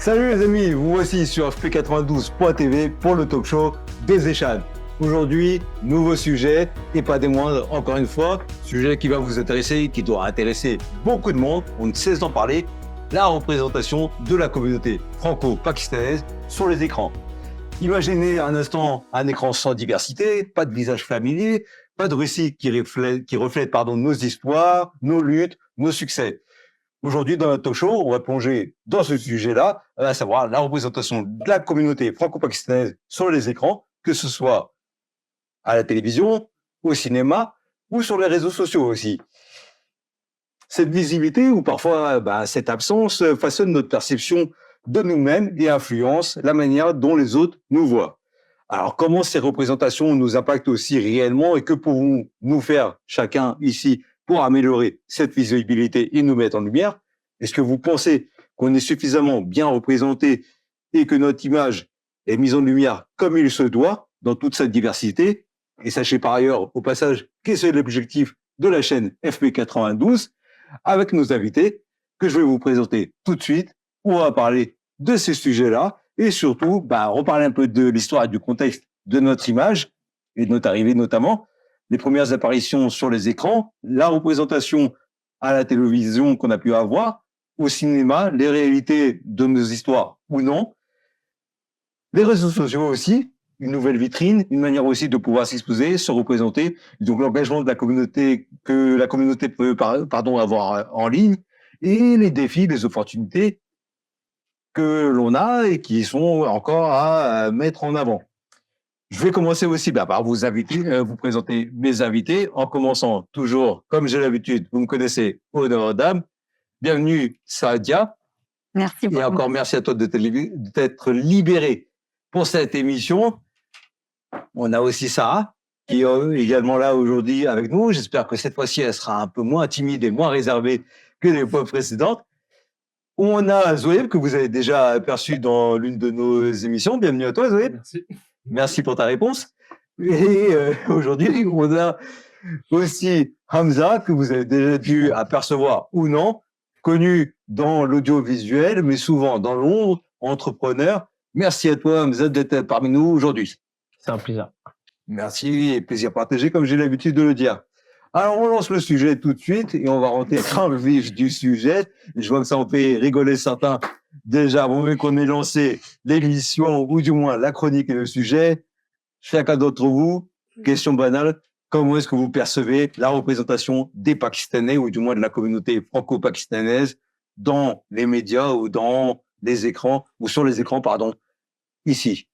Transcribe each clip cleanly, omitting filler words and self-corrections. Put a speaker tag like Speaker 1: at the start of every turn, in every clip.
Speaker 1: Salut les amis, vous voici sur FP92.tv pour le talk show des Échades. Aujourd'hui, nouveau sujet et pas des moindres, encore une fois, sujet qui va vous intéresser, qui doit intéresser beaucoup de monde, on ne cesse d'en parler, la représentation de la communauté franco-pakistanaise sur les écrans. Imaginez un instant un écran sans diversité, pas de visage familier, pas de récit qui reflète nos histoires, nos luttes, nos succès. Aujourd'hui, dans notre talk show, on va plonger dans ce sujet-là, à savoir la représentation de la communauté franco-pakistanaise sur les écrans, que ce soit à la télévision, au cinéma ou sur les réseaux sociaux aussi. Cette visibilité ou parfois cette absence façonne notre perception de nous-mêmes et influence la manière dont les autres nous voient. Alors, comment ces représentations nous impactent aussi réellement et que pouvons-nous faire chacun ici pour améliorer cette visibilité et nous mettre en lumière? Est-ce que vous pensez qu'on est suffisamment bien représenté et que notre image est mise en lumière comme il se doit dans toute sa diversité? Et sachez par ailleurs, au passage, que c'est l'objectif de la chaîne FP92 avec nos invités que je vais vous présenter tout de suite. On va parler de ces sujets-là et surtout reparler un peu de l'histoire et du contexte de notre image et de notre arrivée notamment, les premières apparitions sur les écrans, la représentation à la télévision qu'on a pu avoir, au cinéma, les réalités de nos histoires ou non, les réseaux sociaux aussi, une nouvelle vitrine, une manière aussi de pouvoir s'exposer, se représenter, donc l'engagement de la communauté que la communauté peut avoir en ligne et les défis, les opportunités que l'on a et qui sont encore à mettre en avant. Je vais commencer aussi par vous présenter mes invités, en commençant toujours, comme j'ai l'habitude, vous me connaissez, honneur aux dames. Bienvenue, Sadia.
Speaker 2: Merci beaucoup.
Speaker 1: Et encore merci à toi d'être libérée pour cette émission. On a aussi Sarah, qui est également là aujourd'hui avec nous. J'espère que cette fois-ci, elle sera un peu moins timide et moins réservée que les fois précédentes. On a Zoé, que vous avez déjà aperçu dans l'une de nos émissions. Bienvenue à toi, Zoé.
Speaker 3: Merci.
Speaker 1: Merci pour ta réponse. Et aujourd'hui, on a aussi Hamza, que vous avez déjà dû apercevoir ou non, connu dans l'audiovisuel, mais souvent dans l'ombre, entrepreneur. Merci à toi, Hamza, d'être parmi nous aujourd'hui.
Speaker 3: C'est un plaisir.
Speaker 1: Merci et plaisir partagé, comme j'ai l'habitude de le dire. Alors, on lance le sujet tout de suite et on va rentrer dans le vif du sujet. Je vois que ça en fait rigoler certains. Déjà, vous voulez qu'on ait lancé l'émission, ou du moins la chronique et le sujet. Chacun d'entre vous, question banale, comment est-ce que vous percevez la représentation des Pakistanais, ou du moins de la communauté franco-pakistanaise, dans les médias ou dans les écrans, ou sur les écrans, ici?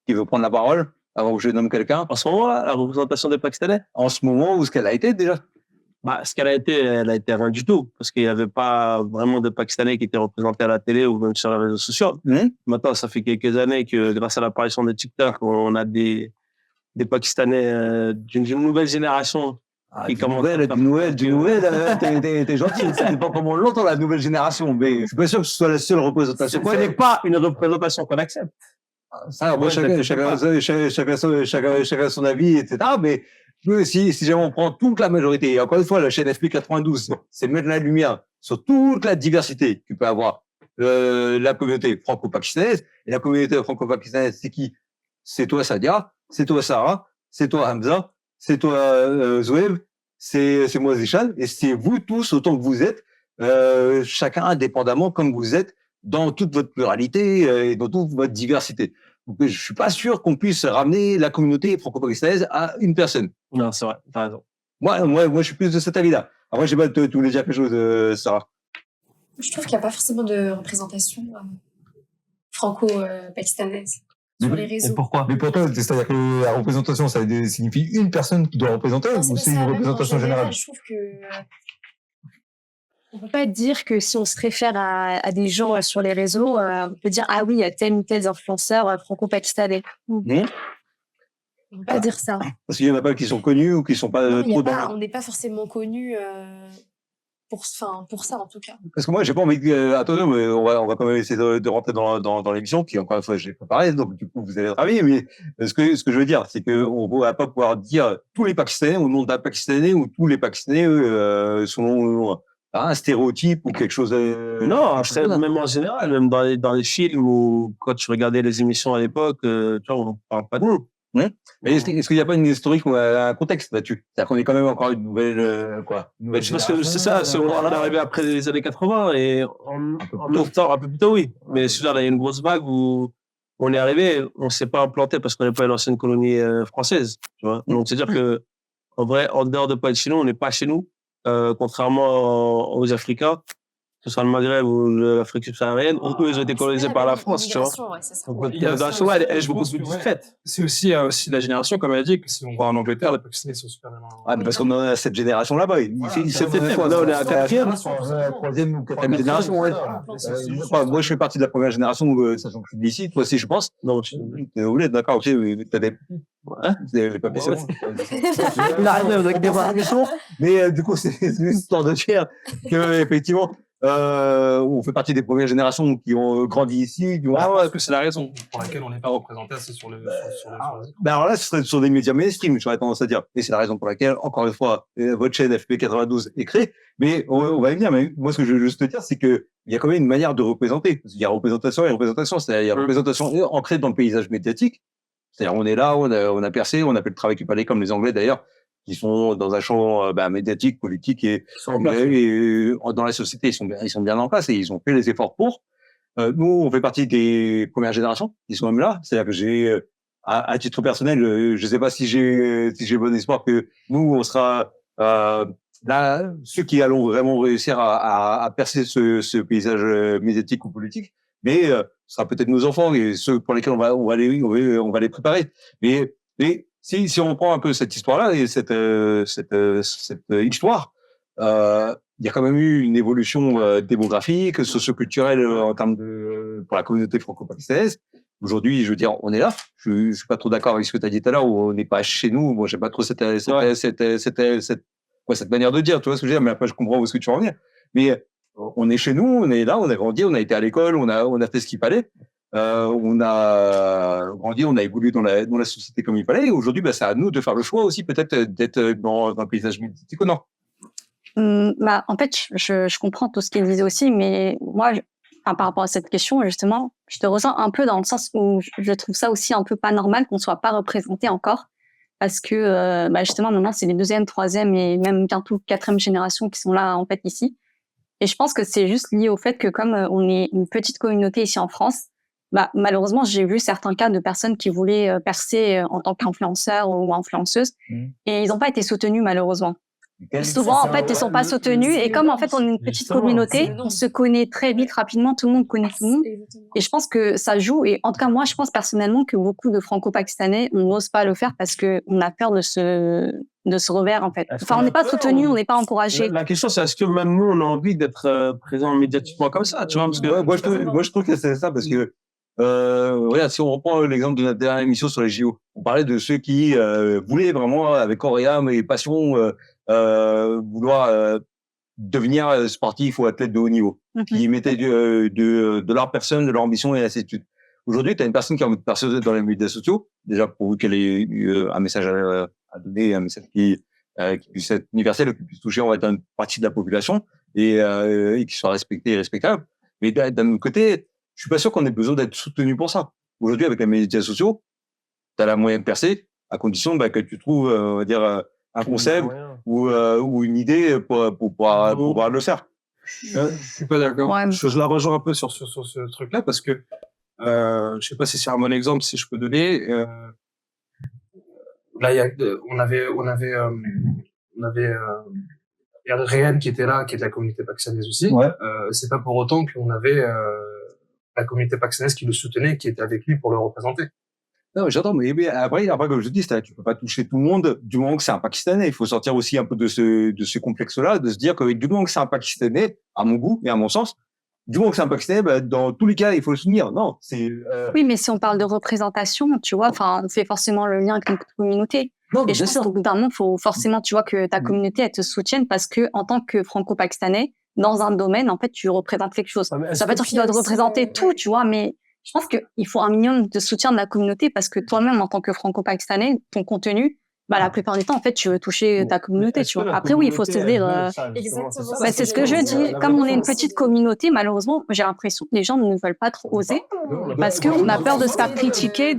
Speaker 1: Qui veut prendre la parole avant que je nomme quelqu'un?
Speaker 3: En ce moment-là, la représentation des Pakistanais,
Speaker 1: En ce moment, où est-ce qu'elle a été déjà?
Speaker 3: ce qu'elle a été, elle a été rien du tout, parce qu'il n'y avait pas vraiment de Pakistanais qui étaient représentés à la télé ou même sur les réseaux sociaux. Maintenant, ça fait quelques années que, grâce à l'apparition de TikTok, on a des Pakistanais d'une nouvelle génération.
Speaker 1: Du nouvelle, t'es gentil. Ça dépend comment on l'entend, la nouvelle génération, mais je suis pas sûr que ce soit la seule représentation.
Speaker 3: Ce n'est pas une représentation qu'on accepte.
Speaker 1: Ça, moi, chacun son avis, etc. Mais si jamais on prend toute la majorité, et encore une fois, la chaîne FP92, c'est mettre la lumière sur toute la diversité que peut avoir la communauté franco-pakistanaise. Et la communauté franco-pakistanaise, c'est qui? C'est toi, Sadia, c'est toi, Sarah, c'est toi, Hamza, c'est toi, Zoeb, c'est moi, Zichan, et c'est vous tous autant que vous êtes, chacun indépendamment comme vous êtes, dans toute votre pluralité et dans toute votre diversité. Donc, je suis pas sûr qu'on puisse ramener la communauté franco-pakistanaise à une personne.
Speaker 3: Non, c'est vrai, t'as raison.
Speaker 1: Moi, je suis plus de cet avis-là. Après, je sais pas, tu voulais dire quelque chose, Sarah?
Speaker 2: Je trouve qu'il n'y a pas forcément de représentation franco-pakistanaise sur les réseaux.
Speaker 3: Et pourquoi?
Speaker 1: Mais pour toi, c'est-à-dire que la représentation, ça signifie une personne qui doit représenter,
Speaker 2: Non,
Speaker 1: ou
Speaker 2: pas
Speaker 1: c'est
Speaker 2: ça,
Speaker 1: une
Speaker 2: même
Speaker 1: représentation
Speaker 2: en
Speaker 1: générale?
Speaker 2: Je trouve que on peut pas dire que si on se réfère à des gens sur les réseaux, on peut dire ah oui, il y a tel ou tel influenceur franco-pakistanais. On peut pas dire ça.
Speaker 1: Parce qu'il y en a pas qui sont connus ou qui sont pas
Speaker 2: Non,
Speaker 1: trop
Speaker 2: on n'est pas forcément connus pour ça en tout cas.
Speaker 1: Parce que moi, j'ai pas envie de... Attendez, mais on va quand même essayer de rentrer dans l'émission, qui, encore une fois, j'ai préparé, donc du coup, vous allez travailler, mais ce que je veux dire, c'est qu'on ne va pas pouvoir dire tous les Pakistanais au nom d'un Pakistanais ou tous les Pakistanais selon un stéréotype ou quelque chose.
Speaker 3: Non, après, même en général, même dans les films ou quand tu regardais les émissions à l'époque, tu vois, on parle pas de nous.
Speaker 1: Mais est-ce qu'il n'y a pas une historique ou un contexte là-dessus? C'est-à-dire qu'on est quand même encore une nouvelle, une nouvelle
Speaker 3: Parce que c'est ça, on est arrivé après les années 80 et en
Speaker 1: un peu plus tôt.
Speaker 3: temps, un peu plus tôt, oui. Mais là, il y a une grosse vague où on est arrivé, on s'est pas implanté parce qu'on n'est pas une ancienne colonie française, tu vois. Donc, c'est-à-dire que, en vrai, en dehors de pas être chez nous, on n'est pas chez nous, contrairement aux Africains, que ce soit le Maghreb ou l'Afrique subsaharienne, où eux, ils ont été colonisés par la France, tu vois.
Speaker 2: Ouais, c'est ça.
Speaker 3: Donc, l'immigration, elle est beaucoup plus faite.
Speaker 4: C'est aussi la génération, comme elle a dit, que si on va en Angleterre, les Pakistanais sont super bien.
Speaker 1: Ah, mais parce qu'on a cette génération là-bas. C'est peut-être quoi, là, on est à la quatrième, troisième ou quatrième génération, ouais. Moi, je fais partie de la première génération, sachant que je suis d'ici, toi aussi, je pense.
Speaker 3: Non,
Speaker 1: T'es obligé, d'accord, ok, t'as des, les papiers, c'est bon. Mais, du coup, c'est juste histoire de dire que, effectivement, on fait partie des premières générations qui ont grandi ici.
Speaker 4: Ah ouais, que c'est la raison pour laquelle on n'est pas représenté assez sur le
Speaker 1: Ben alors là, ce serait sur des médias mainstream, j'aurais tendance à dire. Et c'est la raison pour laquelle, encore une fois, votre chaîne FP92 est créée. Mais on va y venir. Mais moi, ce que je veux juste te dire, c'est que il y a quand même une manière de représenter. Parce qu'il y a représentation et représentation. C'est-à-dire, il y a représentation ancrée dans le paysage médiatique. C'est-à-dire, on est là, on a percé, on a fait le travail qu'il fallait, comme les Anglais d'ailleurs, qui sont dans un champ médiatique, politique et dans la société, ils sont bien en place et ils ont fait les efforts pour. Nous, on fait partie des premières générations qui sont même là. C'est-à-dire que j'ai, à titre personnel, je sais pas si j'ai bon espoir que nous, on sera là, ceux qui allons vraiment réussir à percer ce paysage médiatique ou politique. Mais ce sera peut-être nos enfants et ceux pour lesquels on va les préparer. Mais si on prend un peu cette histoire-là et cette histoire, il y a quand même eu une évolution démographique, socioculturelle en termes pour la communauté franco-pakistanaise. Aujourd'hui, je veux dire, on est là. Je suis pas trop d'accord avec ce que tu as dit tout à l'heure, où on n'est pas chez nous. Moi, j'aime pas trop cette manière de dire. Tu vois ce que je veux dire? Mais après, je comprends où est-ce que tu veux en venir. Mais on est chez nous, on est là, on a grandi, on a été à l'école, on a fait ce qu'il fallait. On a grandi, on a évolué dans la société comme il fallait. Et aujourd'hui, c'est à nous de faire le choix aussi, peut-être, d'être dans un paysage médiatique ou non.
Speaker 2: En fait, je comprends tout ce qu'il disait aussi, mais moi, par rapport à cette question, justement, je te ressens un peu dans le sens où je trouve ça aussi un peu pas normal qu'on soit pas représenté encore, parce que justement maintenant c'est les deuxième, troisième et même bientôt quatrième génération qui sont là en fait ici. Et je pense que c'est juste lié au fait que comme on est une petite communauté ici en France, malheureusement j'ai vu certains cas de personnes qui voulaient percer en tant qu'influenceurs ou influenceuses et ils n'ont pas été soutenus malheureusement. Souvent, en fait, ils sont pas soutenus. Et comme, en fait, on est une petite communauté, on se connaît très vite, rapidement, tout le monde connaît tout le monde. Et je pense que ça joue. Et en tout cas, moi, je pense personnellement que beaucoup de Franco-Pakistanais, on n'ose pas le faire parce que on a peur de ce revers, en fait. Enfin, on n'est pas soutenu, on n'est pas encouragé.
Speaker 3: La question, c'est est-ce que même nous, on a envie d'être présents médiatiquement comme ça, tu vois, parce que
Speaker 1: moi, je trouve que c'est ça parce que, regarde, si on reprend l'exemple de notre dernière émission sur les JO, on parlait de ceux qui voulaient vraiment, avec corps et âme et passion, vouloir devenir sportif ou athlète de haut niveau, qui mettaient de leur personne, de leur ambition et ainsi de suite. Aujourd'hui, tu as une personne qui a envie de percer dans les médias sociaux, déjà pour qu'elle ait eu un message à donner, un message qui puisse être universel, qui puisse toucher, on va dire, une partie de la population et qui soit respecté et respectable. Mais d'un autre côté, je suis pas sûr qu'on ait besoin d'être soutenu pour ça. Aujourd'hui, avec les médias sociaux, tu as la moyenne de percer, à condition que tu trouves, on va dire, un concept ou une idée pour pouvoir le faire.
Speaker 4: Je suis pas d'accord. Ouais. Je la rejoins un peu sur ce truc-là parce que je sais pas si c'est un bon exemple, si je peux donner. Là, on avait Réan qui était là, qui est de la communauté pakistanaise aussi. Ouais. C'est pas pour autant qu'on avait la communauté pakistanaise qui le soutenait, qui était avec lui pour le représenter.
Speaker 1: Non, mais j'entends, mais après, comme je dis, tu peux pas toucher tout le monde du moment que c'est un Pakistanais. Il faut sortir aussi un peu de ce complexe-là, de se dire que du moment que c'est un Pakistanais, à mon goût et à mon sens, du moment que c'est un Pakistanais, dans tous les cas, il faut le soutenir. Non, c'est.
Speaker 2: Oui, mais si on parle de représentation, tu vois, enfin, on fait forcément le lien avec notre communauté. Non, et je pense qu'au bout d'un moment, faut forcément, tu vois, que ta communauté elle te soutienne parce que en tant que franco-pakistanais, dans un domaine, en fait, tu représentes quelque chose. Ça veut dire que tu dois te représenter tout, tu vois, mais je pense qu'il faut un minimum de soutien de la communauté parce que toi-même, en tant que franco-pakistanais, ton contenu, la plupart du temps, en fait, tu veux toucher ta communauté, tu vois. Après, oui, il faut s'ouvrir.
Speaker 5: Exactement.
Speaker 2: C'est ce que je dis. Comme on est une petite communauté, malheureusement, j'ai l'impression que les gens ne veulent pas trop oser parce qu'on a peur de se faire critiquer.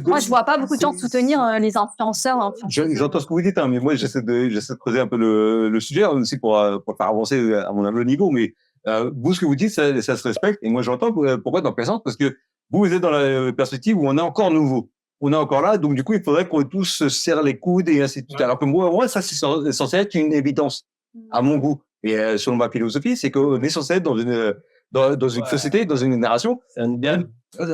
Speaker 2: Moi, je vois pas beaucoup de gens soutenir les influenceurs.
Speaker 1: J'entends ce que vous dites, hein, mais moi, j'essaie de creuser un peu le sujet aussi pour faire avancer à mon humble niveau. Mais vous, ce que vous dites, ça se respecte. Et moi, j'entends pourquoi dans le parce que vous êtes dans la perspective où on est encore nouveau. On est encore là, donc du coup, il faudrait qu'on tous se serre les coudes et ainsi de suite. Alors que moi, ça, c'est censé être une évidence, à mon goût. Et selon ma philosophie, c'est qu'on est censé être dans une société, dans une génération.
Speaker 3: C'est un idéal.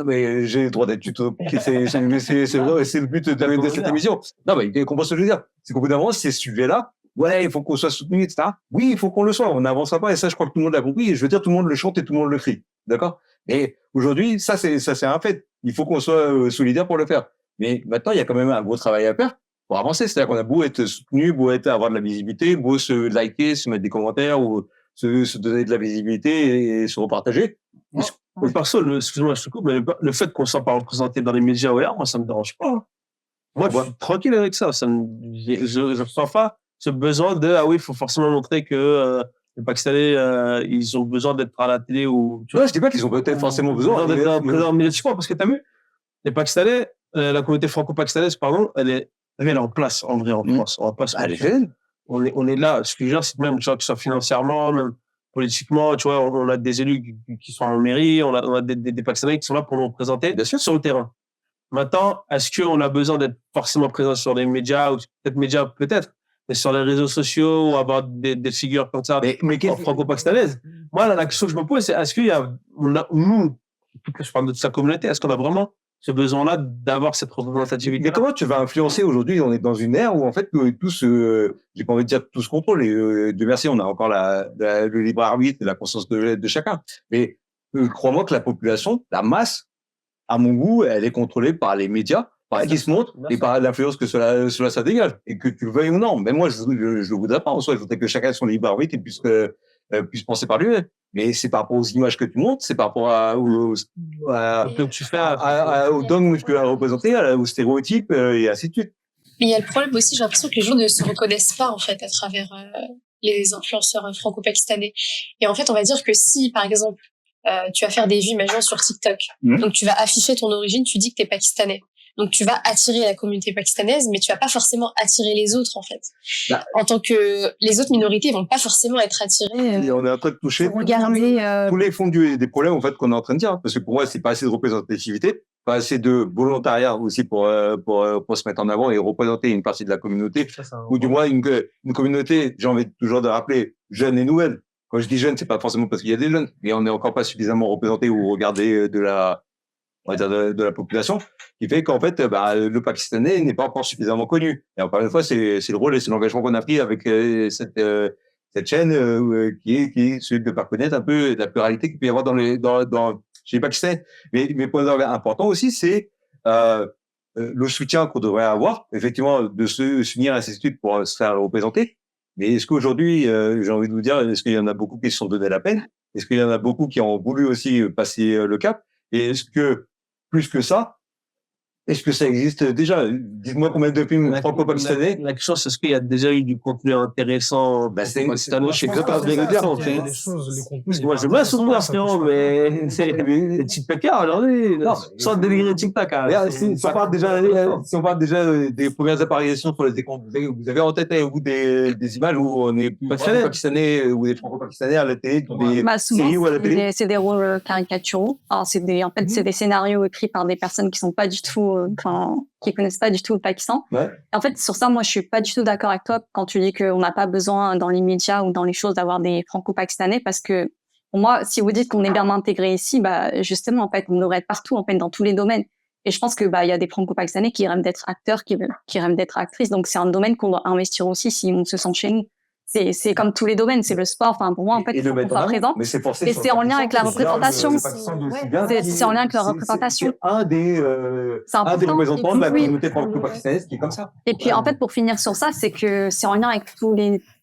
Speaker 1: Mais j'ai le droit d'être utopique. C'est le but de cette émission. Non, mais il comprend ce que je veux dire. C'est qu'au bout d'un moment, ces sujets-là, ouais, il faut qu'on soit soutenu, etc. Oui, il faut qu'on le soit. On n'avancera pas. Et ça, je crois que tout le monde l'a compris. Et je veux dire, tout le monde le chante et tout le monde le crie. D'accord? Et aujourd'hui, ça, c'est un fait. Il faut qu'on soit solidaire pour le faire. Mais maintenant, il y a quand même un gros travail à faire pour avancer. C'est-à-dire qu'on a beau être soutenu, avoir de la visibilité, beau se liker, se mettre des commentaires ou se donner de la visibilité et se repartager.
Speaker 3: Perso, excuse-moi, je te coupe, mais le fait qu'on soit pas représenté dans les médias OER, moi, ça me dérange pas. Moi, je suis tranquille avec ça. Je ressens pas ce besoin il faut forcément montrer que les Pakistanais, ils ont besoin d'être à la télé ou.
Speaker 1: Tu vois, je dis pas qu'ils ont peut-être forcément besoin
Speaker 3: d'être présents médiatiquement, parce que t'as vu, les Pakistanais, la communauté franco-pakistanaise, pardon, elle est en place, en vrai, en France. On va pas se on est là. Ce que je veux dire, c'est même, tu vois, que ce soit financièrement, même politiquement, tu vois, on a des élus qui sont en mairie, on a des Pakistanais qui sont là pour nous représenter, bien sûr, sur le terrain. Maintenant, est-ce qu'on a besoin d'être forcément présent sur les médias, ou peut-être, mais sur les réseaux sociaux, ou avoir des figures comme ça, en franco-pakistanaise? Moi, la question que je me pose, c'est, est-ce qu'il y a, nous, je parle de sa communauté, est-ce qu'on a vraiment ce besoin-là d'avoir cette représentativité?
Speaker 1: Mais comment tu vas influencer aujourd'hui? On est dans une ère où, en fait, tous, j'ai pas envie de dire tous contrôle, et Dieu merci, on a encore le libre arbitre et la conscience de chacun. Mais crois-moi que la population, la masse, à mon goût, elle est contrôlée par les médias, par qui se montrent, et par l'influence que cela ça dégage. Et que tu le veuilles ou non. Mais moi, je le voudrais pas en soi. Je voudrais que chacun ait son libre arbitre et puisse penser par lui-même. Mais c'est par rapport aux images que tu montres, c'est par rapport aux dogmes que tu as représentés, aux stéréotypes, et ainsi de suite.
Speaker 5: Mais il y a le problème aussi, j'ai l'impression que les gens ne se reconnaissent pas, en fait, à travers les influenceurs franco-pakistanais. Et en fait, on va dire que si, par exemple, tu vas faire des vues, imaginons, sur TikTok, donc tu vas afficher ton origine, tu dis que t'es pakistanais. Donc tu vas attirer la communauté pakistanaise, mais tu vas pas forcément attirer les autres, en fait. En tant que les autres minorités vont pas forcément être attirées.
Speaker 1: Et on est en train de toucher tous les fonds des problèmes, en fait, qu'on est en train de dire. Parce que pour moi, c'est pas assez de représentativité, pas assez de volontariat aussi pour se mettre en avant et représenter une partie de la communauté, ou du moins une communauté, j'ai envie toujours de rappeler, jeune et nouvelle. Quand je dis jeune, c'est pas forcément parce qu'il y a des jeunes, mais on n'est encore pas suffisamment représenté ou regardé de la population, qui fait qu'en fait, le Pakistanais n'est pas encore suffisamment connu. Et encore une fois, c'est le rôle et c'est l'engagement qu'on a pris avec cette chaîne qui est celui de faire connaître un peu la pluralité qu'il peut y avoir chez les Pakistanais. Mais point important aussi, c'est le soutien qu'on devrait avoir, effectivement, de se s'unir à ces études pour se faire représenter. Mais est-ce qu'aujourd'hui, j'ai envie de vous dire, est-ce qu'il y en a beaucoup qui se sont donné la peine? Est-ce qu'il y en a beaucoup qui ont voulu aussi passer le cap? Et est-ce que, plus que ça, est-ce que ça existe déjà? Dites-moi combien de films franco-pakistanais.
Speaker 3: La question, c'est est-ce qu'il y a déjà eu du contenu intéressant?
Speaker 1: Je sais pas de le dire, en fait.
Speaker 3: Moi, je veux souvenir, frérot, mais c'est des petits pécards aujourd'hui. Sans dénigrer TikTok.
Speaker 1: Si on parle déjà des premières apparitions sur les écrans, vous avez en tête, vous, des images où on est pakistanais ou des franco-pakistanais à la télé, des séries ou à la télé?
Speaker 2: C'est des rôles caricaturaux. Alors, c'est des scénarios écrits par des personnes qui sont pas du tout, qui connaissent pas du tout le Pakistan.
Speaker 1: Ouais.
Speaker 2: En fait, sur ça, moi, je suis pas du tout d'accord avec toi quand tu dis qu'on n'a pas besoin dans les médias ou dans les choses d'avoir des franco-pakistanais, parce que pour moi, si vous dites qu'on est bien intégré ici, justement, en fait, on devrait être partout, en fait, dans tous les domaines. Et je pense que il y a des franco-pakistanais qui rêvent d'être acteurs, qui rêvent d'être actrices. Donc c'est un domaine qu'on doit investir aussi si on se sent chez nous. C'est comme tous les domaines, c'est le sport. Enfin, pour moi, en fait, il faut qu'on soit présent.
Speaker 1: Mais c'est
Speaker 2: et c'est en lien avec la représentation. C'est en lien avec la représentation.
Speaker 1: C'est un des représentants de la communauté franco-pakistanaise qui est comme ça.
Speaker 2: Et puis, en fait, pour finir sur ça, c'est que c'est en lien avec tous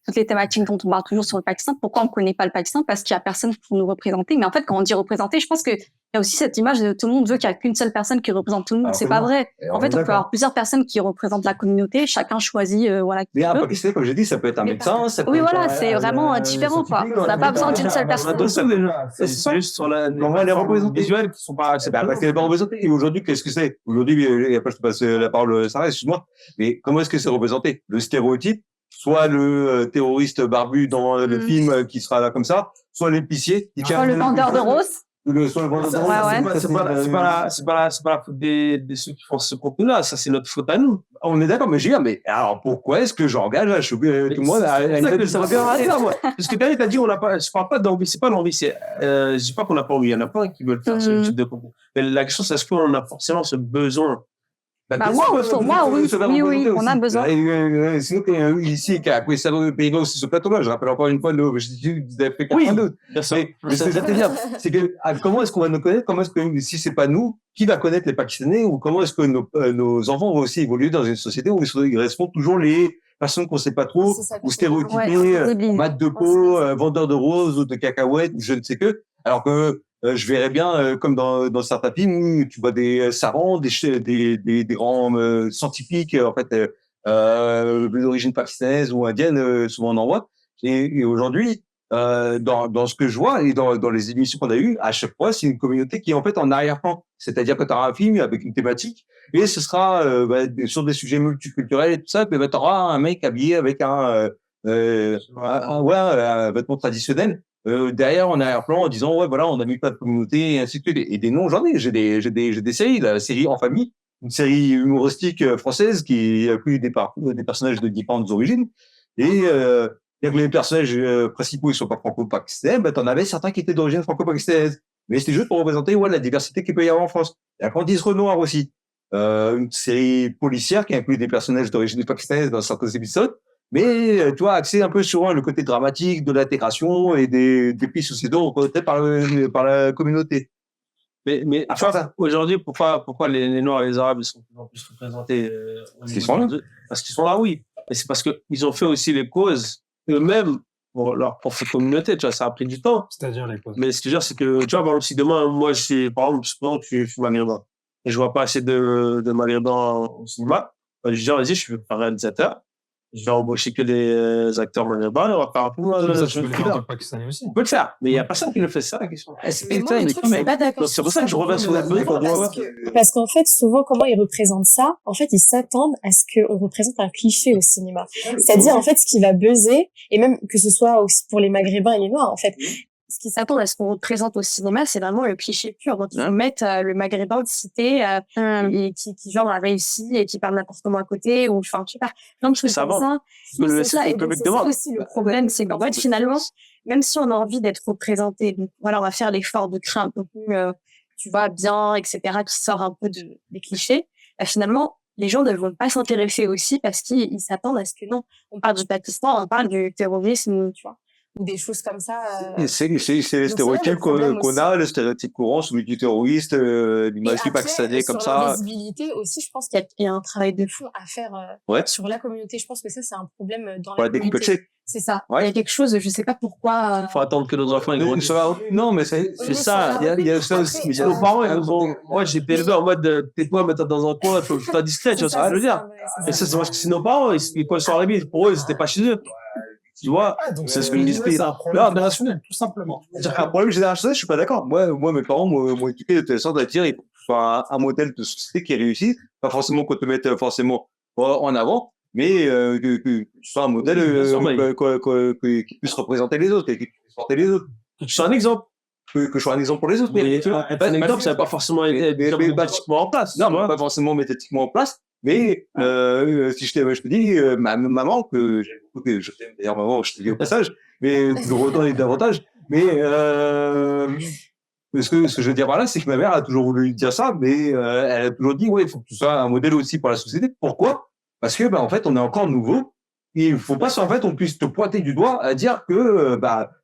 Speaker 2: toutes les thématiques dont on parle toujours sur le Pakistan. Pourquoi on connaît pas le Pakistan? Parce qu'il y a personne pour nous représenter. Mais en fait, quand on dit représenter, je pense que il y a aussi cette image de tout le monde veut qu'il y a qu'une seule personne qui représente tout le monde.
Speaker 1: Alors,
Speaker 2: C'est pas vrai. En fait, on peut
Speaker 1: d'accord.
Speaker 2: avoir plusieurs personnes qui représentent la communauté. Chacun choisit, voilà.
Speaker 1: Mais
Speaker 2: qui
Speaker 1: un
Speaker 2: veut.
Speaker 1: Pakistanais, comme j'ai dit, ça peut être un
Speaker 2: Mais
Speaker 1: médecin, ça peut
Speaker 2: Oui,
Speaker 1: être
Speaker 2: voilà, c'est vraiment différent, quoi. On n'a pas besoin d'une seule personne.
Speaker 3: C'est juste sur la,
Speaker 1: Comment elle est représentée.
Speaker 3: visuels qui sont pas,
Speaker 1: C'est parce qu'elle n'est pas représentée. Et aujourd'hui, qu'est-ce que c'est? Aujourd'hui, et après, je te passe la parole, Sarah, excuse-moi. Mais comment est-ce que c'est représenté? Le stéréotype, soit le terroriste barbu dans le film qui sera là comme ça, soit l'épicier.
Speaker 2: Soit le vendeur de roses.
Speaker 1: Soit le vendeur de roses.
Speaker 2: Ouais.
Speaker 3: c'est pas la faute des ceux qui font ce contenu-là. Ça, c'est notre faute à nous.
Speaker 1: On est d'accord, mais j'ai dit, mais alors pourquoi est-ce que j'engage là, je suis tout le monde
Speaker 3: ça va bien arriver, moi. Parce que t'as dit, on n'a pas, je parle pas d'envie, c'est pas l'envie, je dis pas qu'on n'a pas envie, il y en a plein qui veulent faire ce type de contenu. Mais la question, c'est est-ce qu'on a forcément ce besoin?
Speaker 2: Moi, oui, on a besoin.
Speaker 1: Sinon, t'es ici qui a appris ça dans le pays aussi ce plateau-là. Je rappelle encore une fois, vous avez fait quelqu'un d'autre.
Speaker 3: Bien sûr.
Speaker 1: Mais c'est ça, c'est que comment est-ce qu'on va nous connaître? Comment est-ce que si c'est pas nous, qui va connaître les Pakistanais? Ou comment est-ce que nos enfants vont aussi évoluer dans une société où ils resteront toujours les personnes qu'on sait pas trop, ou stéréotypées, mat de peau, vendeurs de roses ou de cacahuètes, ou je ne sais que. Alors que je verrais bien, comme dans certains films, où tu vois des savants, des grands scientifiques, en fait, d'origine pakistanaise ou indienne, souvent on en voit. Et aujourd'hui, dans ce que je vois et dans les émissions qu'on a eues, à chaque fois, c'est une communauté qui est en fait en arrière-plan. C'est-à-dire que tu auras un film avec une thématique et ce sera sur des sujets multiculturels et tout ça, mais tu auras un mec habillé avec un vêtement traditionnel. Derrière en arrière-plan en disant ouais voilà on a mis pas de communauté et ainsi de suite et des noms j'en ai j'ai des séries la série En Famille, une série humoristique française qui inclut des personnages de différentes origines et bien que les personnages principaux ils sont pas franco-pakistanais, ben t'en avais certains qui étaient d'origine franco-pakistanaise, mais c'était juste pour représenter la diversité qu'il peut y avoir en France. Et après Candice Renoir aussi, une série policière qui inclut des personnages d'origine pakistanaise dans certains épisodes. Mais tu vois, axé un peu sur le côté dramatique de l'intégration et des pays sociétaux représentés par la communauté.
Speaker 3: Mais tu vois, aujourd'hui, pourquoi les Noirs et les Arabes sont de plus en plus représentés
Speaker 1: Parce qu'ils sont là.
Speaker 3: Parce qu'ils sont là, oui. Mais c'est parce qu'ils ont fait aussi les causes eux-mêmes pour cette communauté. Tu vois, ça a pris du temps.
Speaker 4: C'est-à-dire les causes.
Speaker 3: Mais ce que je veux dire, c'est que, tu vois, par exemple, si demain, moi, je suis maghrébin et je vois pas assez de maghrébins au cinéma, je dis, vas-y, je suis un réalisateur. Je vais embaucher que des acteurs maghrébins et on va faire un peu
Speaker 4: Ça, tu peux le faire en tant que Pakistanais aussi.
Speaker 3: on peut le faire, mais il n'y a personne qui le fait, ça la question.
Speaker 5: Mais moi, le truc, je suis pas d'accord.
Speaker 3: C'est pour ça que je reviens sur la
Speaker 5: Parce qu'en fait, souvent, comment ils représentent ça? En fait, ils s'attendent à ce qu'on représente un cliché au cinéma. C'est-à-dire, en fait, ce qui va buzzer, et même que ce soit aussi pour les Maghrébins et les Noirs, en fait. Ce qui s'attend à ce qu'on représente au cinéma, c'est vraiment le cliché pur. Donc, ils mettent le Maghrébin de cité, et qui genre a réussi et qui parle n'importe comment à côté, ou enfin, je sais pas, plein de choses comme ça. C'est ça. Et donc, c'est ça aussi le problème, c'est qu'en fait, finalement, même si on a envie d'être représenté, donc voilà, on va faire l'effort de créer un peu plus, tu vois, bien, etc., qui sort un peu des clichés. Finalement, les gens ne vont pas s'intéresser aussi parce qu'ils s'attendent à ce que non, on parle du Pakistan, on parle du terrorisme, tu vois, ou des choses comme ça.
Speaker 1: C'est les stéréotypes qu'on a, les stéréotypes courants, celui du terroriste, l'image du pakistanais comme ça.
Speaker 5: Sur la visibilité aussi, je pense qu'il y a un travail de fond à faire sur la communauté. Je pense que ça, c'est un problème dans la communauté. C'est ça. Il y a quelque chose, je sais pas pourquoi.
Speaker 3: Faut attendre que nos enfants aient grandi.
Speaker 1: Non, mais c'est ça. Il y a ça aussi.
Speaker 3: Mais nos parents, moi, j'ai été élevé en mode, tais-toi, mets-toi dans un coin, faut que tu sois discret, tu vois ce que je veux dire. Et ça, c'est parce que c'est nos parents, quand ils sont arrivés, pour eux, ils étaient pas chez eux. Tu vois,
Speaker 1: c'est ce que je dis.
Speaker 4: C'est un problème générationnel, tout simplement.
Speaker 1: C'est un problème générationnel, je suis pas d'accord. Moi, mes parents m'ont éduqué de telle sorte à dire, il faut que tu sois un modèle de société qui réussit. Pas forcément qu'on te mette forcément en avant, mais que tu sois un modèle qui puisse représenter les autres, qui puisse porter les autres.
Speaker 3: Je suis un exemple.
Speaker 1: Que je sois un exemple pour les autres.
Speaker 3: Mais un exemple, ça va pas forcément être méthodiquement en place.
Speaker 1: Non, pas forcément méthodiquement en place. Mais si je te dis, ma maman, que je t'aime d'ailleurs, maman, je te dis au passage, mais toujours autant et davantage. Mais ce que je veux dire par là, c'est que ma mère a toujours voulu dire ça, mais elle a toujours dit, ouais, il faut que tu sois un modèle aussi pour la société. Pourquoi? Parce que en fait, on est encore nouveau. Et il faut pas en fait on puisse te pointer du doigt à dire que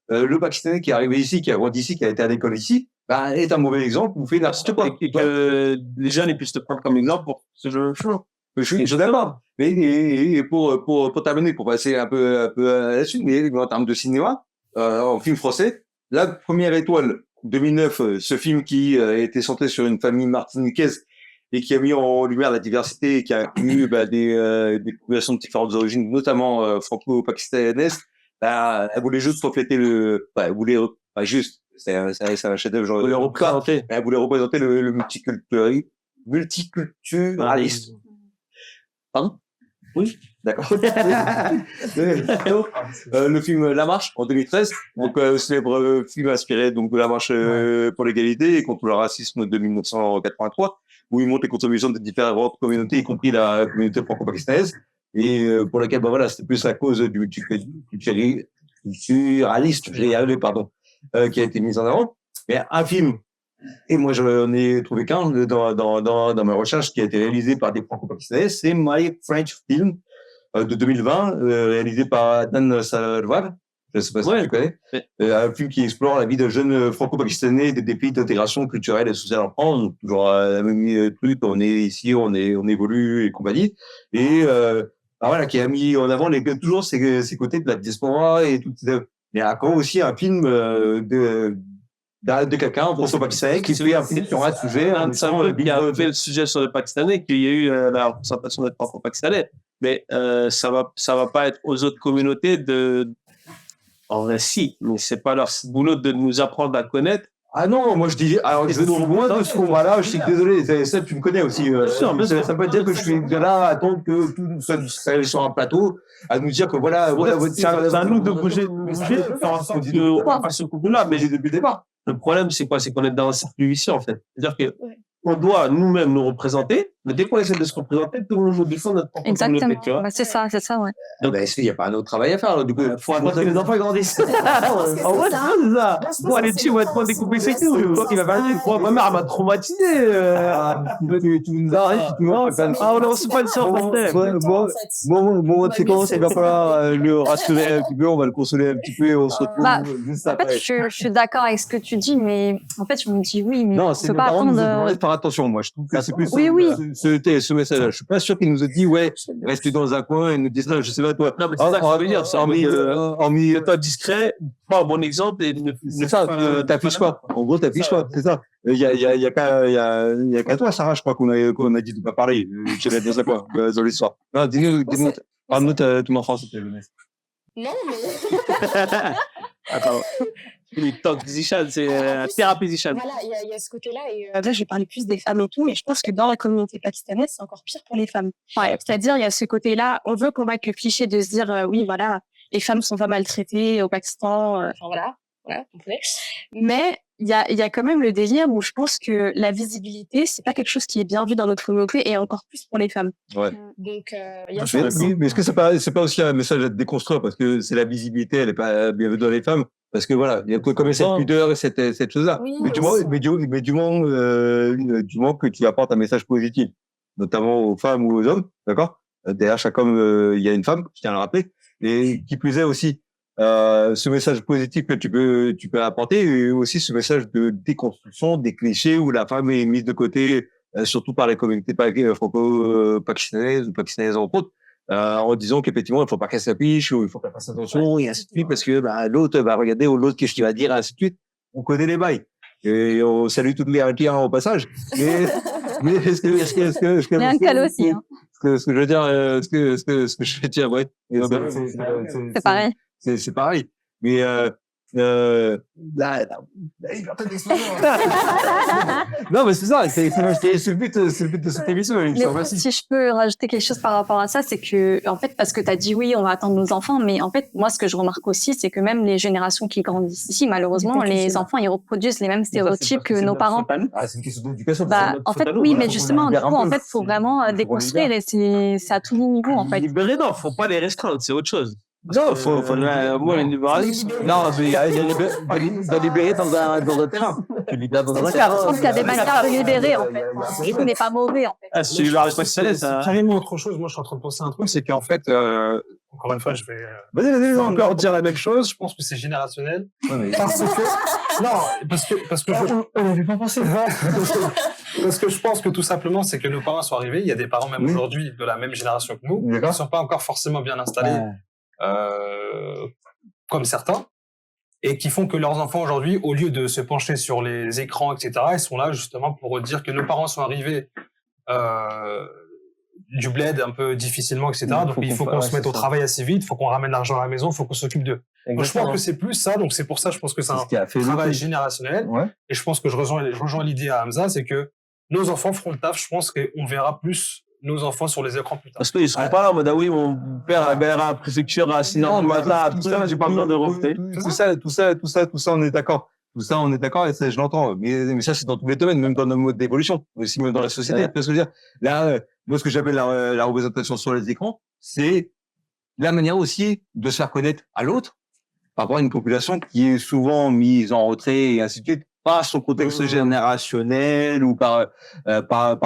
Speaker 1: le Pakistanais qui est arrivé ici, qui a grandi ici, qui a été à l'école ici, est un mauvais exemple ou fait n'importe quoi.
Speaker 3: Et que les jeunes puissent te prendre comme exemple pour ce genre de choses.
Speaker 1: Je suis d'accord. Mais et pour terminer, pour passer un peu à la suite, mais en termes de cinéma, en film français, la première étoile 2009, ce film qui était centré sur une famille martiniquaise et qui a mis en lumière la diversité et qui a eu des populations de différentes origines, notamment franco-pakistanaises. Elle voulait juste refléter elle voulait pas juste, c'est un chef-d'œuvre. Genre, elle voulait représenter le multiculturalisme. Pardon? Oui, d'accord. Le film La Marche en 2013, donc célèbre film inspiré donc de la marche pour l'égalité et contre le racisme de 1983, où il montre les contributions de différentes communautés, y compris la communauté franco-pakistanaise, et pour laquelle voilà, c'était plus la cause du multiculturalisme, j'ai y arrivé, pardon, qui a été mise en avant. Mais un film, et moi j'en ai trouvé qu'un dans mes recherches, qui a été réalisé par des franco-pakistanais, c'est My French Film de 2020, réalisé par Dan Salwar. Je ne sais pas si tu connais. Un film qui explore la vie de jeunes franco-pakistanais, des défis d'intégration culturelle et sociale en France. Donc, toujours la même truc, on est ici, on évolue et compagnie. Et voilà, qui a mis en avant toujours ces côtés de la diaspora et tout. Mais encore aussi un film de quelqu'un franco-pakistanais qui fait un film sur un sujet.
Speaker 3: C'est un peu qui a fait le sujet sur le Pakistanais, qu'il y a eu la représentation des franco-pakistanais. Mais ça va pas être aux autres communautés en vrai, si, mais c'est pas leur boulot de nous apprendre à connaître.
Speaker 1: Ah non, moi je dis, alors je vais loin de ce combat-là, je suis désolé, ça tu me connais aussi. Ça peut dire que je suis là à attendre que tout soit sur un plateau, à nous dire que voilà
Speaker 3: c'est à nous de bouger, faire en sorte de faire ce coup-là, mais
Speaker 1: depuis le départ.
Speaker 3: Le problème, c'est quoi? C'est qu'on est dans un cercle vicieux, en fait. C'est-à-dire que on doit nous-mêmes nous représenter, mais dès qu'on essaie de se représenter, tout le monde nous défend notre propre communauté, tu vois.
Speaker 2: Bah, c'est ça, ouais.
Speaker 1: Donc, est-ce qu'il n'y a pas un autre travail à faire, là, du coup?
Speaker 3: Faut attendre que les enfants grandissent. En vrai, c'est ça. Bon, allez, tu vas te découper ses tout. Toi qui vas faire ma mère m'a traumatisé. Tu nous arrêtes, tu vois. Ah, on se pas de ça, bon, c'est comment, il va falloir le rassurer un petit peu, on va le consoler un petit peu et on se retrouve juste après.
Speaker 2: En fait, je suis d'accord avec ce que tu dis, mais en fait, je me dis oui, mais
Speaker 1: non, c'est pas attendre. Attention, moi, je trouve que c'est plus ce message-là. Je suis pas sûr qu'il nous a dit, restez dans un coin et nous disent ça, je sais pas, toi.
Speaker 3: Non, mais c'est ça que je veux dire. C'est toi discret, pas un bon exemple et
Speaker 1: c'est ça, t'affiches pas. En gros, t'affiches pas, c'est ça. Il y a qu'à toi, Sarah, je crois qu'on a dit de pas parler. Je vais dire ça, quoi, dans l'histoire. Non, dis-nous, parle-nous ton enfance, s'il te plaît, Jeunesse.
Speaker 5: Non, mais.
Speaker 3: Attends. Talk Zichan, c'est thérapie Zichan.
Speaker 5: Voilà, il y a ce côté-là. Et là, je vais parler plus des femmes et tout, mais je pense que dans la communauté pakistanaise, c'est encore pire pour les femmes. Ouais, c'est-à-dire, il y a ce côté-là, on veut combattre le cliché de se dire, oui, voilà, les femmes sont pas maltraitées au Pakistan, enfin voilà, vous comprenez. Mais il y a quand même le délire où je pense que la visibilité, c'est pas quelque chose qui est bien vu dans notre communauté et encore plus pour les femmes.
Speaker 1: Ouais.
Speaker 5: Donc, il y a
Speaker 1: mais est-ce que c'est pas aussi un message à déconstruire parce que c'est la visibilité, elle est pas bienvenue dans les femmes? Parce que voilà, il y a comme cette pudeur et cette chose-là. Oui, mais du moment que tu apportes un message positif, notamment aux femmes ou aux hommes, d'accord? Derrière chaque homme, il y a une femme, je tiens à le rappeler. Et qui plus est aussi, ce message positif que tu peux apporter et aussi ce message de déconstruction des clichés où la femme est mise de côté, surtout par les communautés franco-pakistanaises ou pakistanaises entre autres. En disant qu'effectivement il faut pas qu'elle s'affiche ou il faut qu'elle fasse attention et ainsi de suite parce que l'autre va regarder ou l'autre qu'est-ce qu'il va dire et ainsi de suite. On connaît les bails et on salue toutes les Haïtiens au passage. Mais est-ce que
Speaker 2: mais un cal aussi.
Speaker 1: Ce que je veux dire, ce que je veux dire, ouais.
Speaker 2: C'est pareil.
Speaker 1: C'est pareil. Mais non, mais c'est ça, c'est le but de cette émission.
Speaker 2: Si je peux rajouter quelque chose par rapport à ça, c'est que, en fait, parce que t'as dit oui, on va attendre nos enfants, mais en fait, moi, ce que je remarque aussi, c'est que même les générations qui grandissent ici, malheureusement, les enfants, ils reproduisent les mêmes stéréotypes que nos parents.
Speaker 1: Ah, c'est une question d'éducation.
Speaker 2: En fait, oui, mais justement, du coup, en fait, faut vraiment déconstruire et c'est à tous les niveaux, en fait.
Speaker 3: Libérer, non, faut pas les restreindre, c'est autre chose.
Speaker 1: Non, faut moi une libéralisme. Non, mais il y a libérer dans un terrain. Tu libères dans un terrain.
Speaker 2: Je pense qu'il y a des manières de libérer, en fait. Ce n'est pas mauvais, en fait.
Speaker 3: Ah, si tu libères pas
Speaker 4: c'est carrément autre chose. Moi, je suis en train de penser à un truc, c'est qu'en fait, encore une fois, je vais
Speaker 1: Vas-y,
Speaker 4: encore dire la même chose. Je pense que c'est générationnel. Parce que
Speaker 1: on n'avait pas pensé.
Speaker 4: parce que je pense que tout simplement, c'est que nos parents sont arrivés. Il y a des parents même aujourd'hui de la même génération que nous qui ne sont pas encore forcément bien installés comme certains et qui font que leurs enfants aujourd'hui, au lieu de se pencher sur les écrans, etc., ils sont là justement pour dire que nos parents sont arrivés du bled un peu difficilement, etc. Donc il faut qu'on se mette au travail assez vite, il faut qu'on ramène l'argent à la maison, il faut qu'on s'occupe d'eux. Donc, je pense que c'est plus ça, donc c'est pour ça je pense que c'est un travail générationnel. Ouais. Et je pense que je rejoins l'idée à Hamza, c'est que nos enfants feront le taf, je pense qu'on verra plus nos enfants sur les écrans plus tard.
Speaker 3: Parce qu'ils seront pas là en mode, ah oui, mon père avait à la préfecture à 6h du matin, tout ça, j'ai pas besoin de remonter.
Speaker 1: Tout ça, on est d'accord. Tout ça, on est d'accord, et ça, je l'entends. Mais ça, c'est dans tous les domaines, même dans nos modes d'évolution, aussi même dans la société. Ouais. Parce que je veux dire, là, moi, ce que j'appelle la représentation sur les écrans, c'est la manière aussi de se faire connaître à l'autre, par rapport à une population qui est souvent mise en retrait et ainsi de suite, par son contexte générationnel ou par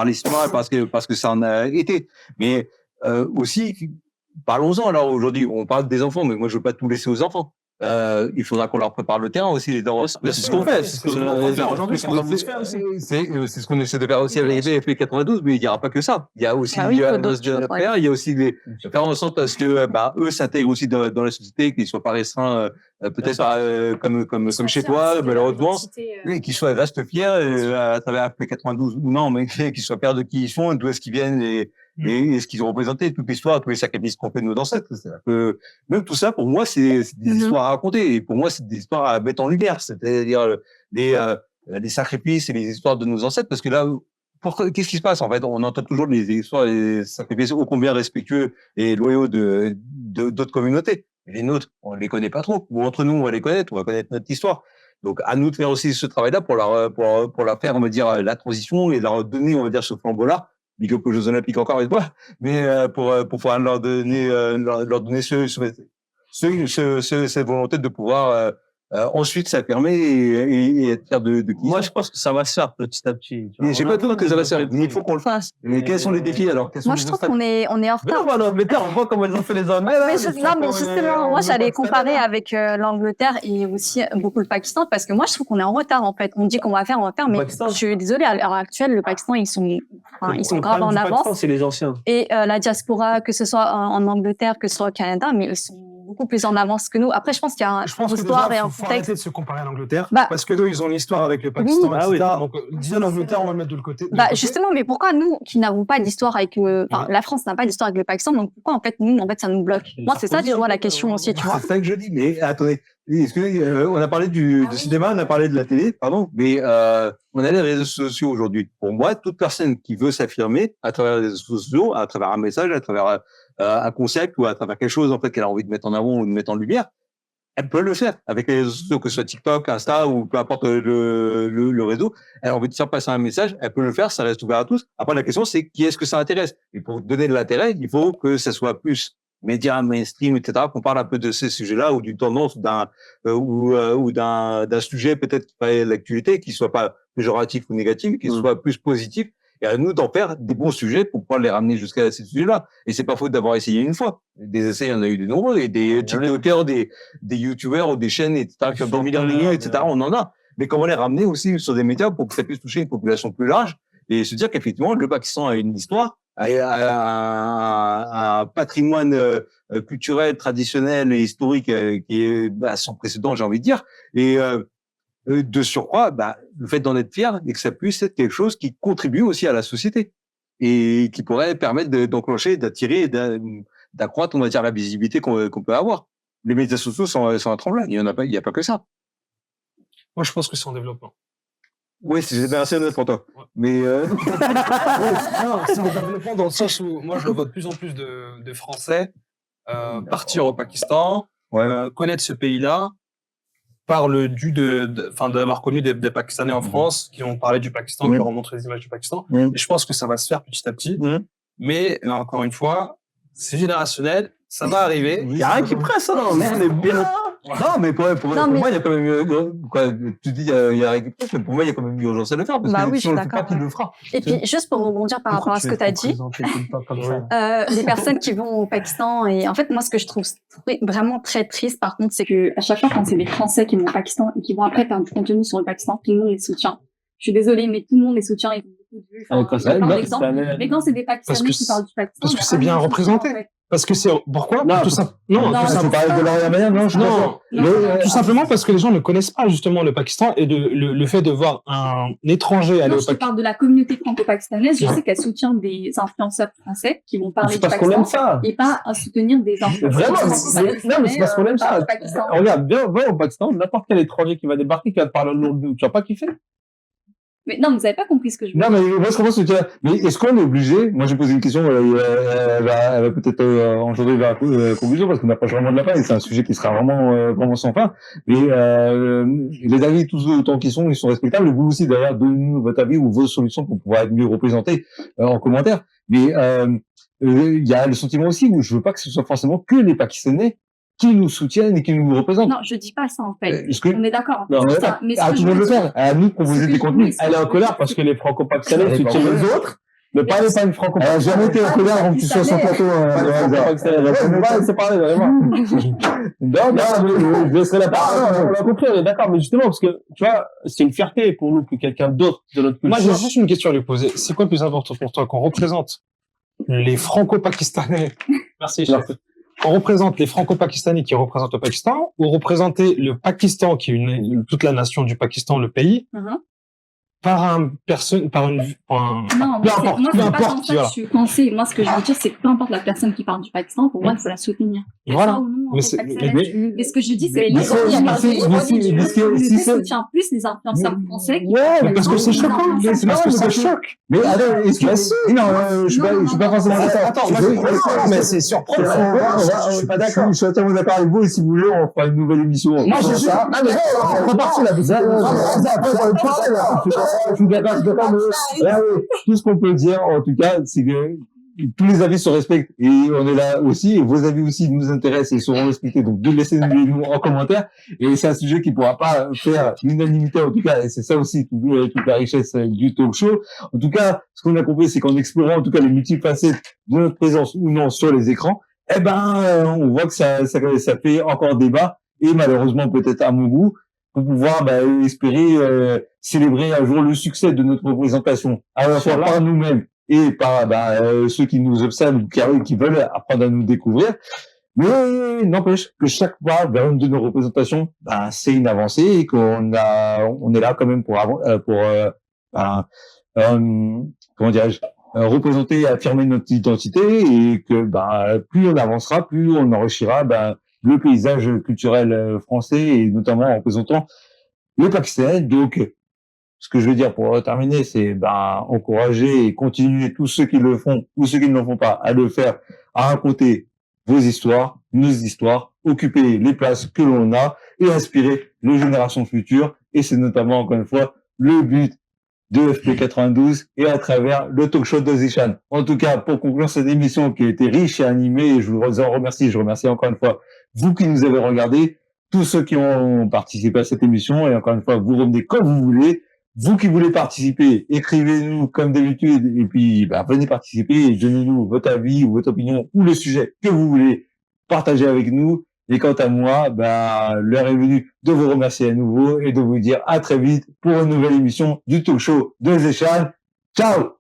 Speaker 1: l'histoire, parce que ça en a été. Mais, aussi, parlons-en. Alors, aujourd'hui, on parle des enfants, mais moi, je veux pas tout laisser aux enfants. Il faudra qu'on leur prépare le terrain aussi, les darons. C'est ce qu'on fait. C'est ce qu'on fait aujourd'hui. C'est ce qu'on essaie de faire aussi avec les FP 92, mais il n'y aura pas que ça. Il y a aussi faire, il y a aussi faire en sorte à ce que, eux s'intègrent aussi dans la société, qu'ils soient pas restreints, peut-être comme chez toi, malheureusement, qu'ils restent fiers, à travers FP 92 ou non, mais qu'ils soient fiers de qui ils sont, d'où est-ce qu'ils viennent et ce qu'ils ont représenté, toute l'histoire, tous les sacrifices qu'on fait de nos ancêtres. Même tout ça, pour moi, c'est des histoires à raconter. Et pour moi, c'est des histoires à mettre en lumière. C'est-à-dire les sacrifices et les histoires de nos ancêtres. Parce que là, qu'est-ce qui se passe? En fait, on entend toujours les histoires et les sacrifices ô combien respectueux et loyaux d'autres communautés. Et les nôtres, on les connaît pas trop. Ou entre nous, on va les connaître, on va connaître notre histoire. Donc, à nous de faire aussi ce travail-là pour leur faire, on va dire, la transition et leur donner, on va dire, ce flambeau-là. Big up aux Jeux Olympiques encore une fois, mais pour pouvoir leur donner cette volonté de pouvoir ensuite s'affirmer et être fier de qui.
Speaker 3: Moi, je pense que ça va se faire petit à petit.
Speaker 1: J'ai pas besoin que ça va se faire, mais il faut qu'on le fasse. Mais quels sont les défis alors?
Speaker 2: Moi, je trouve qu'on est en retard.
Speaker 3: On voit comment ils ont fait les hommes.
Speaker 2: Mais justement, moi, j'allais comparer avec l'Angleterre et aussi beaucoup le Pakistan, parce que moi, je trouve qu'on est en retard, en fait. On dit qu'on va faire, mais je suis désolée, à l'heure actuelle, le Pakistan, ils sont grave en avance.
Speaker 3: C'est les anciens.
Speaker 2: Et la diaspora, que ce soit en Angleterre, que ce soit au Canada, mais ils sont beaucoup plus en avance que nous. Après, je pense qu'il y a une histoire et un contexte.
Speaker 4: Arrêter de se comparer à l'Angleterre, parce que eux, ils ont une histoire avec le Pakistan, etc. Donc, disons l'Angleterre, on va le mettre de côté.
Speaker 2: Justement, mais pourquoi nous, qui n'avons pas d'histoire avec la France n'a pas d'histoire avec le Pakistan, donc pourquoi, en fait, nous, ça nous bloque? Moi, c'est ça, tu vois, la question aussi, tu vois.
Speaker 1: C'est ça que je dis, mais attendez. On a parlé du cinéma, on a parlé de la télé, pardon, mais on a les réseaux sociaux aujourd'hui. Pour moi, toute personne qui veut s'affirmer à travers les réseaux sociaux, à travers un message, à travers un concept ou à travers quelque chose en fait qu'elle a envie de mettre en avant ou de mettre en lumière, elle peut le faire avec les réseaux sociaux, que ce soit TikTok, Insta ou peu importe le réseau. Elle a envie de faire passer un message, elle peut le faire, ça reste ouvert à tous. Après, la question, c'est qui est-ce que ça intéresse? Et pour donner de l'intérêt, il faut que ça soit plus médias mainstream, etc., qu'on parle un peu de ces sujets-là ou d'une tendance ou d'un sujet peut-être qui paraît l'actualité, qui soit pas péjoratif ou négatif, qui soit plus positif. Et à nous d'en faire des bons sujets pour pouvoir les ramener jusqu'à ces sujets-là. Et c'est pas faute d'avoir essayé une fois. Des essais, il y en a eu de nombreux, et des TikTokers, des YouTubers ou des chaînes, etc., qui ont des millions de liens, etc., on en a. Mais comment les ramener aussi sur des médias pour que ça puisse toucher une population plus large et se dire qu'effectivement, le Pakistan a une histoire, a un patrimoine culturel, traditionnel et historique qui est sans précédent, j'ai envie de dire. Et de surcroît, le fait d'en être fier et que ça puisse être quelque chose qui contribue aussi à la société et qui pourrait permettre d'enclencher, d'attirer, d'accroître, on va dire, la visibilité qu'on peut avoir. Les médias sociaux sont un tremplin. Il n'y a pas que ça.
Speaker 4: Moi, je pense que c'est en développement.
Speaker 1: Oui, c'est assez honnête pour toi. Ouais. Mais
Speaker 4: non, c'est en développement dans le sens où moi, je vois de plus en plus de Français partir au Pakistan, connaître ce pays-là, parle d'avoir connu des Pakistanais en France qui ont parlé du Pakistan, qui leur ont montré des images du Pakistan. Et je pense que ça va se faire petit à petit. Mais là, encore une fois, c'est générationnel, ça va arriver.
Speaker 3: Il y a rien qui presse, non, mais on est bien.
Speaker 1: Non, mais pour
Speaker 2: Non, mais-
Speaker 1: moi, il y a quand même quoi, tu dis, il y a récupération, mais pour moi, il y a quand même urgence à le faire, parce
Speaker 2: Bah
Speaker 1: que
Speaker 2: oui,
Speaker 1: si
Speaker 2: je
Speaker 1: on
Speaker 2: suis
Speaker 1: le fait pas,
Speaker 2: d'accord,
Speaker 1: qui le fera?
Speaker 2: Et puis, juste pour rebondir par rapport à ce que tu as dit, les personnes qui vont au Pakistan, et en fait, moi, ce que je trouve vraiment très triste, par contre, c'est que à chaque fois, quand c'est des Français qui vont au Pakistan et qui vont après faire du contenu sur le Pakistan, tout le monde les soutient. Je suis désolée, mais tout le monde les soutient, ils font beaucoup de vues.
Speaker 3: Quand
Speaker 2: Je
Speaker 3: c'est
Speaker 2: parle
Speaker 3: un
Speaker 2: d'exemple. Mais quand c'est des Pakistanais qui parlent du Pakistan,
Speaker 4: parce que
Speaker 2: il y a
Speaker 4: c'est
Speaker 2: pas
Speaker 4: bien
Speaker 2: de soutien,
Speaker 4: représenté.
Speaker 2: en fait.
Speaker 4: Parce que c'est pourquoi
Speaker 3: Non,
Speaker 4: tout ça non,
Speaker 2: Non,
Speaker 4: tout
Speaker 2: c'est
Speaker 4: ça-
Speaker 1: Tu parles de Laurier Mayenne, non?
Speaker 4: tout simplement parce que les gens ne connaissent pas justement le Pakistan et le fait de voir un étranger aller
Speaker 2: Non,
Speaker 4: au
Speaker 2: je te
Speaker 4: Pakistan.
Speaker 2: parle de la communauté franco-pakistanaise. Je sais qu'elle soutient des influenceurs français qui vont parler
Speaker 3: C'est
Speaker 2: du
Speaker 3: parce qu'on
Speaker 2: Pakistan
Speaker 3: aime ça.
Speaker 2: et pas à soutenir des influenceurs
Speaker 3: Vraiment,
Speaker 2: franco-pakistanais,
Speaker 3: non, mais c'est parce qu'on aime ça.
Speaker 2: au Pakistan.
Speaker 3: Regarde, va au Pakistan, n'importe quel étranger qui va débarquer, qui va te parler de l'autre, tu vas pas kiffer.
Speaker 2: Mais non, vous avez pas compris ce que je veux
Speaker 1: Non,
Speaker 2: dire.
Speaker 1: mais moi, je comprends ce que tu as. Mais est-ce qu'on est obligé? Moi, j'ai posé une question, elle va peut-être engendrer la conclusion, parce qu'on approche vraiment de la fin, et c'est un sujet qui sera vraiment sans fin. Mais les avis, tous autant qu'ils sont, ils sont respectables. Et vous aussi, d'ailleurs, donnez-nous votre avis ou vos solutions pour pouvoir être mieux représentés en commentaire. Mais il y a le sentiment aussi où je veux pas que ce soit forcément que les Pakistanais qui nous soutiennent et qui nous représentent.
Speaker 2: Non, je dis pas ça, en fait.
Speaker 1: Est-ce que
Speaker 2: On est d'accord.
Speaker 1: non,
Speaker 2: C'est
Speaker 1: mais
Speaker 2: ça. Mais ce
Speaker 1: à
Speaker 2: que
Speaker 1: tout
Speaker 2: je
Speaker 1: le monde
Speaker 2: veux
Speaker 1: le
Speaker 2: dire-
Speaker 1: faire, à nous de proposer des contenus.
Speaker 3: Elle est en colère parce que les franco-pakistanais
Speaker 1: Elle est
Speaker 3: soutiennent
Speaker 1: en
Speaker 3: les
Speaker 1: colère.
Speaker 3: autres, mais pas les
Speaker 1: Elle a jamais été en colère avant que tu sois sur plateau.
Speaker 3: C'est pareil, vraiment. Non, mais je laisserai la parole. On l'a compris, on est d'accord, mais justement, parce que, tu vois, c'est une fierté pour nous que quelqu'un d'autre de notre culture.
Speaker 4: Moi, j'ai juste une question à lui poser. C'est quoi le plus important pour toi qu'on représente les franco-pakistanais? Merci, chef. On représente les franco-pakistanais qui représentent le Pakistan, ou représenter le Pakistan, qui est toute la nation du Pakistan, le pays,
Speaker 2: Mhm.
Speaker 4: par un
Speaker 2: Non,
Speaker 4: peu importe,
Speaker 2: moi,
Speaker 4: peu
Speaker 2: c'est pas
Speaker 4: importe,
Speaker 2: comme ça que
Speaker 4: voilà.
Speaker 2: je suis pensée. Moi, ce que je veux dire, c'est que peu importe la personne qui parle du Pakistan, pour moi, il faut la soutenir.
Speaker 4: Voilà.
Speaker 2: Ça ou non,
Speaker 4: Mais
Speaker 2: en
Speaker 4: c'est-
Speaker 2: Pakistan, et ce que je dis, c'est les
Speaker 1: mais
Speaker 2: gens qui
Speaker 1: c'est-
Speaker 2: parlent
Speaker 1: mais
Speaker 2: du
Speaker 1: c'est- mais
Speaker 2: communauté
Speaker 1: si c'est-
Speaker 2: soutient plus les influenceurs français.
Speaker 1: Ouais,
Speaker 4: parce que c'est choquant. C'est parce que ça choque.
Speaker 1: Mais attends, est-ce que, non, je suis pas forcément d'accord.
Speaker 4: Attends, mais c'est surprenant.
Speaker 1: Je suis pas d'accord. Je suis entièrement d'accord avec vous, et si vous voulez, on fera une nouvelle émission.
Speaker 4: Moi, j'ai juste,
Speaker 1: ça. On va partir là. Je suis d'accord, mais là, oui, tout ce qu'on peut dire, en tout cas, c'est que tous les avis se respectent, et on est là aussi, et vos avis aussi nous intéressent et seront respectés, donc laissez-nous en commentaire, et c'est un sujet qui pourra pas faire l'unanimité, en tout cas, et c'est ça aussi toute la richesse du talk show. En tout cas, ce qu'on a compris, c'est qu'en explorant en tout cas les multifacettes de notre présence ou non sur les écrans, eh ben, on voit que ça fait encore débat, et malheureusement peut-être à mon goût, pour pouvoir espérer célébrer un jour le succès de notre représentation, à la fois par nous-mêmes et par ceux qui nous observent ou qui veulent apprendre à nous découvrir. Mais n'empêche que chaque pas vers une de nos représentations, c'est une avancée, et on est là quand même pour comment dirais-je, représenter et affirmer notre identité, et que plus on avancera, plus on enrichira le paysage culturel français, et notamment en représentant les Pakistanais. Donc, ce que je veux dire pour terminer, c'est encourager et continuer tous ceux qui le font ou ceux qui ne le font pas à le faire, à raconter vos histoires, nos histoires, occuper les places que l'on a et inspirer les générations futures. Et c'est notamment, encore une fois, le but de FP92 et à travers le talk show de Zishan. En tout cas, pour conclure cette émission qui a été riche et animée, et je vous en remercie, je remercie encore une fois vous qui nous avez regardés, tous ceux qui ont participé à cette émission, et encore une fois, vous revenez comme vous voulez. Vous qui voulez participer, écrivez-nous comme d'habitude, et puis venez participer et donnez-nous votre avis ou votre opinion ou le sujet que vous voulez partager avec nous. Et quant à moi, l'heure est venue de vous remercier à nouveau et de vous dire à très vite pour une nouvelle émission du talk show de Zishan. Ciao!